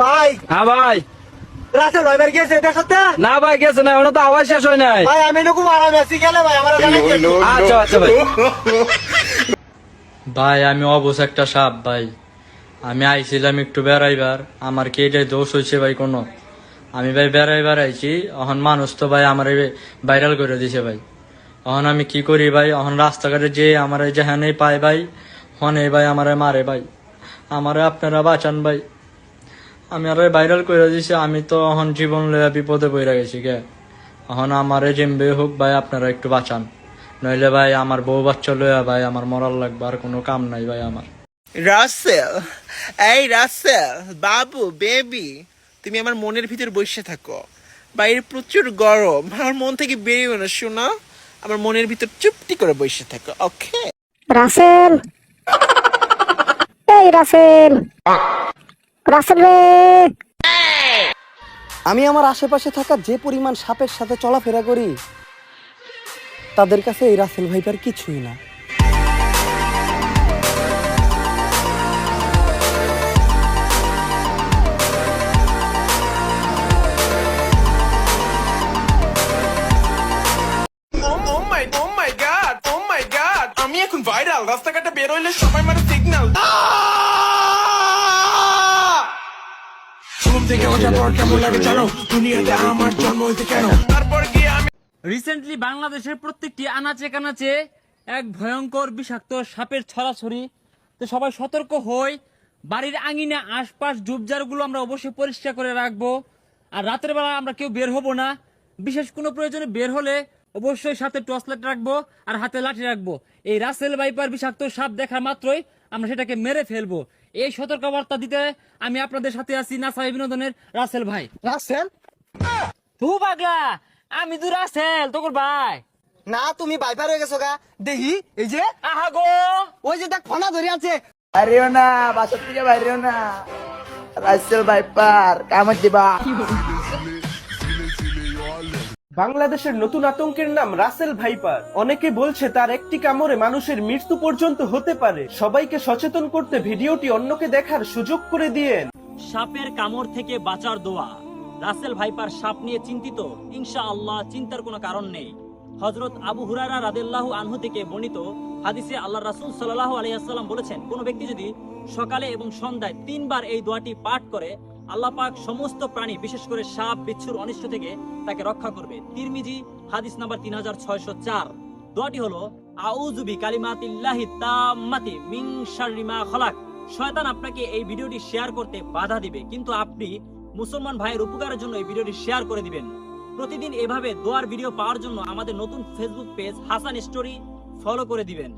ভাই হ্যাঁ ভাই। রাসেল ভাই বের গেছে এটা সত্যি? না ভাই গেছে না, ওটা তো আওয়াজ শেষ হয় নাই। ভাই আমি খুব আরামে আছি, গেলে ভাই আমার জানাই দিও। আচ্ছা আচ্ছা ভাই। ভাই আমি অবশ্য একটা সাপ ভাই, আমি আইছিলাম একটু বেড়াইবার, আমার কি এটাই দোষ হয়েছে ভাই কোনো? আমি ভাই বেড়াইবার আইছি, এখন মানুষ তো ভাই আমার ভাইরাল করে দিছে ভাই। এখন আমি কি করি ভাই, এখন রাস্তাঘাটে যে আমার যেখানে পাই ভাই, হনে ভাই আমারে মারে ভাই, আমারে আপনারা বাঁচান ভাই। আমি আর ভাইরাল করে দিছি, আমি তো এখন জীবন লইয়া বিপদে পড়ে গেছি গে। এখন আমারে যেমবে হোক ভাই আপনারা একটু বাঁচান, নইলে ভাই আমার বউ বাচ্চা লইয়া ভাই আমার মরার লাগবে, আর কোনো কাম নাই ভাই আমার। রাসেল, এই রাসেল বাবু বেবি, তুমি আমার মনের ভিতর বসে থাকো। বাইরে প্রচুর গরম, আমার মন থেকে বেরিয়ে না শোনা, আমার মনের ভিতর চুপটি করে বসে থাকো, ওকে? রাসেল, এই রাসেল, রাসেল রে। আমি আমার আশেপাশে থাকা যে পরিমাণ সাপের সাথে চলাফেরা করি, তাদের কাছে এই রাসেল ভাইপার কিছুই না। ও মাই গড, আমি এখন ভাইরাল, রাস্তাঘাটে বের হইলে সবাই মানে সিগন্যাল। তারপর গিয়ে আমি রিসেন্টলি বাংলাদেশের প্রত্যেকটি আনাচে কানাচে এক ভয়ঙ্কর বিষাক্ত সাপের ছড়াছড়ি। তো সবাই সতর্ক হই, বাড়ির আঙিনা আশপাশ ঝোপঝাড়গুলো আমরা অবশ্যই পরিষ্কার করে রাখবো। আর রাতের বেলা আমরা কেউ বের হব না, বিশেষ কোনো প্রয়োজনে বের হলে অবশ্যই সাথে টর্চ লাইট রাখবো আর হাতে লাঠি রাখবো। এই রাসেল ভাইপার বিষাক্ত সাপ দেখা মাত্রই আমরা সেটাকে মেরে ফেলবো। এই সতর্কবার্তা দিতে আমি আপনাদের সাথে আছি, নাসাই বিনোদনের রাসেল ভাই। রাসেল তু পাগলা, আমি তো রাসেল তোর ভাই। না, তুমি ভাইপার হয়ে গেছো গা, দেখি এই যে আহা গো, ওই যে দেখ ফোনা ধরে আছে। বাইরেও না, বাসার থেকে বাইরেও না, রাসেল ভাইপার কামড় দিবা। বাংলাদেশের নতুন আতঙ্কের নাম রাসেল ভাইপার। অনেকে বলছে তার একটি কামড়ে মানুষের মৃত্যু পর্যন্ত হতে পারে। সবাইকে সচেতন করতে ভিডিওটি অন্যকে দেখার সুযোগ করে দিয়েন। সাপের কামড় থেকে বাঁচার দোয়া। রাসেল ভাইপার সাপ নিয়ে চিন্তিত? ইনশাআল্লাহ চিন্তার কোনো কারণ নেই। হযরত আবু হুরায়রা রাদিয়াল্লাহু আনহু থেকে বর্ণিত হাদিসে আল্লাহর রাসূল সাল্লাল্লাহু আলাইহি ওয়াসাল্লাম বলেছেন, কোন ব্যক্তি যদি সকালে এবং সন্ধ্যায় 3 বার এই দোয়াটি পাঠ করে, আল্লাহ পাক সমস্ত প্রাণী বিশেষ করে সাপ বিচ্ছুর অনিষ্ট থেকে তাকে রক্ষা করবে। তিরমিজি হাদিস নাম্বার 3604। দোয়াটি হলো আউযু বিকালিমাতিল্লাহি তাম্মাতি মিন শাররি মা খালাক। শয়তান আপনাকে এই ভিডিওটি শেয়ার করতে বাধা দিবে, কিন্তু আপনি মুসলমান ভাইয়ের উপকারের জন্য এই ভিডিওটি শেয়ার করে দিবেন। প্রতিদিন এভাবে দোয়ার ভিডিও পাওয়ার জন্য আমাদের নতুন Facebook page Hasan story follow করে দিবেন।